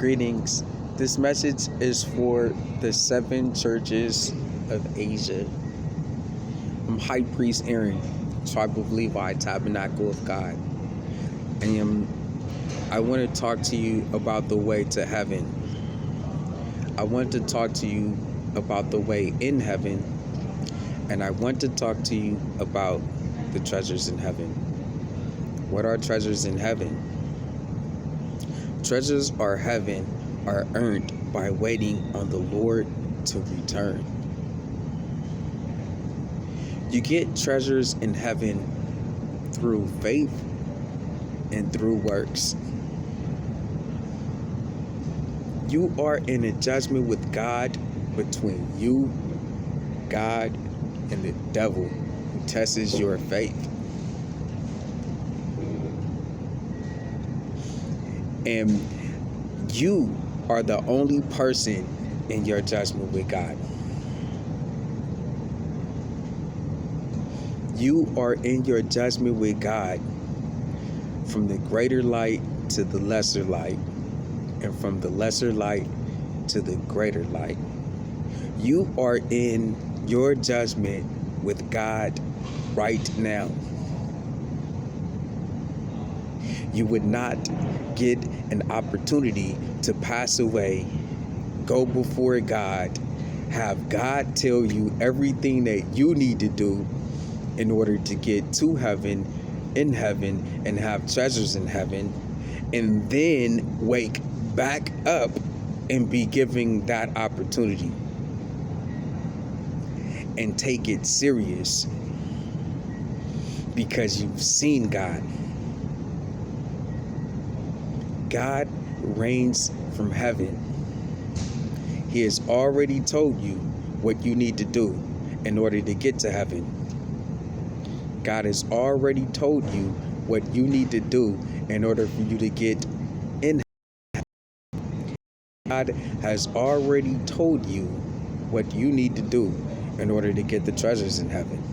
Greetings. This message is for the 7 churches of Asia. I'm High Priest Aaron, Tribe of Levi, Tabernacle of God. And I want to talk to you about the way to heaven. I want to talk to you about the way in heaven. And I want to talk to you about the treasures in heaven. What are treasures in heaven? Treasures are heaven are earned by waiting on the Lord to return. You get treasures in heaven through faith and through works. You are in a judgment with God between you, God, and the devil who tests your faith. And you are the only person in your judgment with God. You are in your judgment with God from the greater light to the lesser light, and from the lesser light to the greater light. You are in your judgment with God right now. You would not get an opportunity to pass away, go before God, have God tell you everything that you need to do in order to get to heaven, in heaven, and have treasures in heaven, and then wake back up and be given that opportunity and take it serious because you've seen God. God reigns from heaven. He has already told you what you need to do in order to get to heaven. God has already told you what you need to do in order for you to get in heaven. God has already told you what you need to do in order to get the treasures in heaven.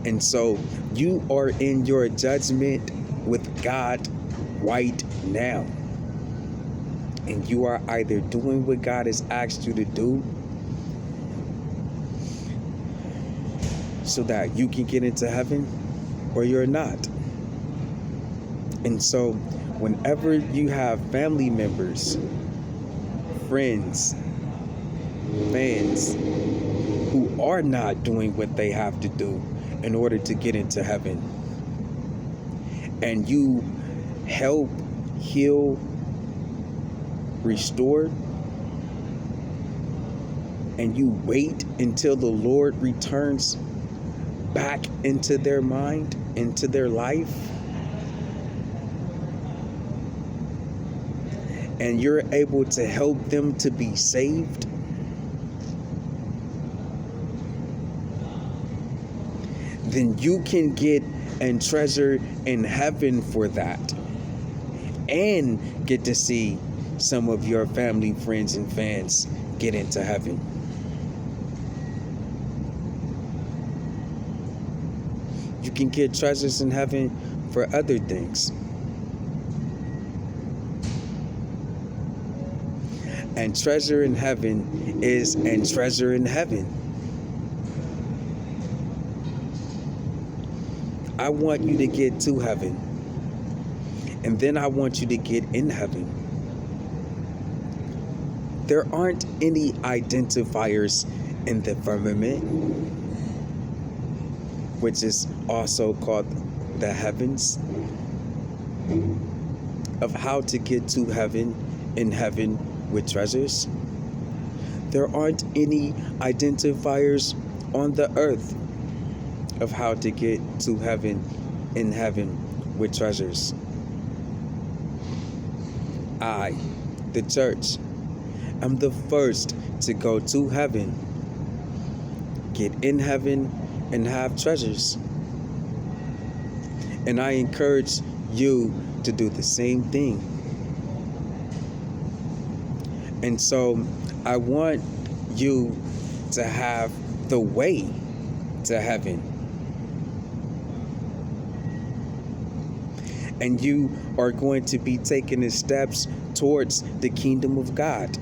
And so you are in your judgment with God right now, and you are either doing what God has asked you to do so that you can get into heaven, or you're not. And so whenever you have family members, friends, fans who are not doing what they have to do in order to get into heaven, and you help, heal, restore, and you wait until the Lord returns back into their mind, into their life, and you're able to help them to be saved, then you can get and treasure in heaven for that, and get to see some of your family, friends, and fans get into heaven. You can get treasures in heaven for other things. And treasure in heaven is and treasure in heaven. I want you to get to heaven, and then I want you to get in heaven. There aren't any identifiers in the firmament, which is also called the heavens, of how to get to heaven, in heaven with treasures. There aren't any identifiers on the earth of how to get to heaven, in heaven with treasures. I, the church, am the first to go to heaven, get in heaven, and have treasures. And I encourage you to do the same thing. And so I want you to have the way to heaven. And you are going to be taking the steps towards the kingdom of God.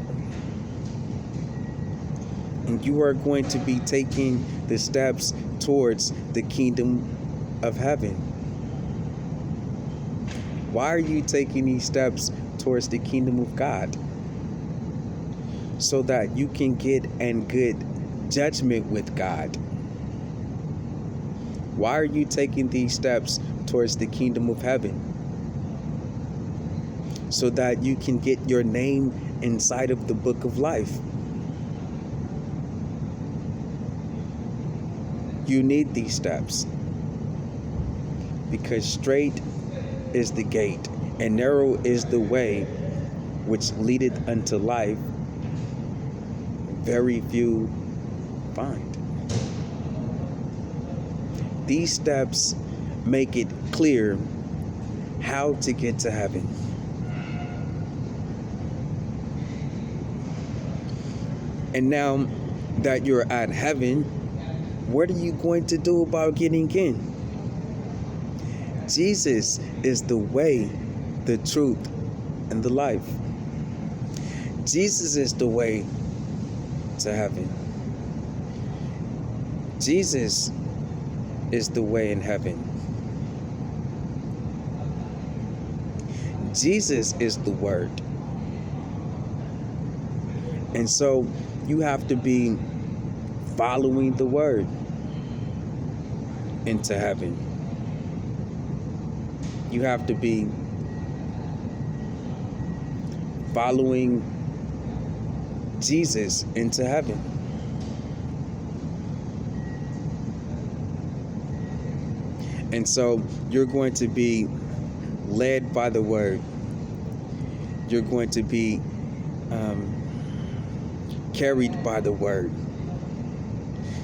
And you are going to be taking the steps towards the kingdom of heaven. Why are you taking these steps towards the kingdom of God? So that you can get in good judgment with God. Why are you taking these steps towards the kingdom of heaven? So that you can get your name inside of the book of life. You need these steps. Because straight is the gate, and narrow is the way which leadeth unto life. Very few find. These steps make it clear how to get to heaven. And now that you're at heaven, what are you going to do about getting in? Jesus is the way, the truth, and the life. Jesus is the way to heaven. Jesus is the way in heaven. Jesus is the word. And so you have to be following the word into heaven. You have to be following Jesus into heaven. And so you're going to be led by the word. You're going to be carried by the word,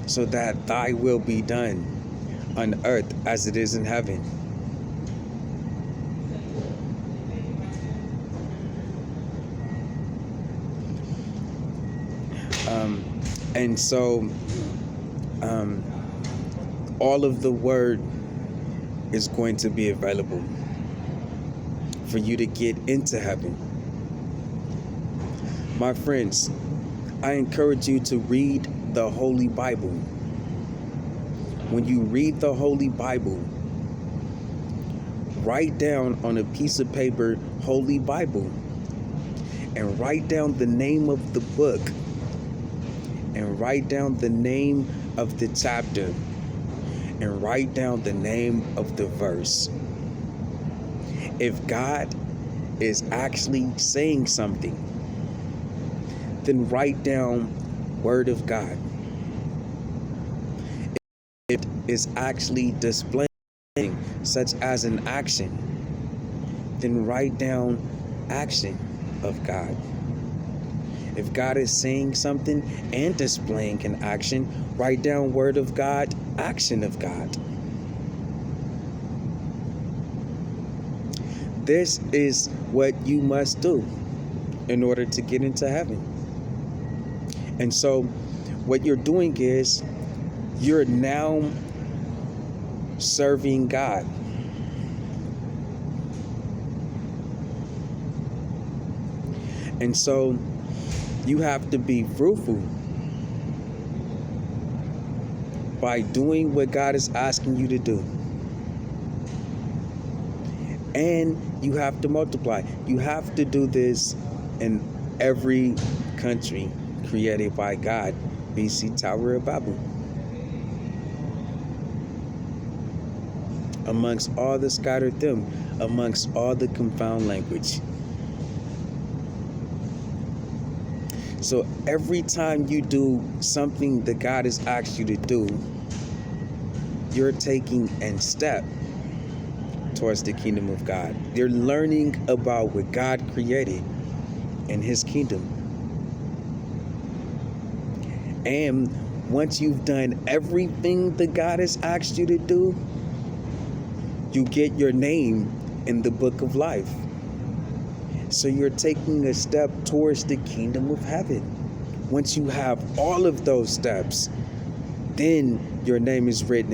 so that thy will be done on earth as it is in heaven. And so all of the word is going to be available for you to get into heaven. My friends, I encourage you to read the Holy Bible. When you read the Holy Bible, write down on a piece of paper, Holy Bible, and write down the name of the book, and write down the name of the chapter, and write down the name of the verse. If God is actually saying something, then write down Word of God. If it is actually displaying such as an action, then write down action of God. If God is saying something and displaying an action, write down Word of God, action of God. This is what you must do in order to get into heaven. And so what you're doing is you're now serving God. And so you have to be fruitful by doing what God is asking you to do. And you have to multiply. You have to do this in every country created by God, BC Tower of Babel. Amongst all the scattered them, amongst all the confound language. So every time you do something that God has asked you to do, you're taking a step towards the kingdom of God. You're learning about what God created in His kingdom. And once you've done everything that God has asked you to do, you get your name in the book of life. So you're taking a step towards the kingdom of heaven. Once you have all of those steps, then your name is written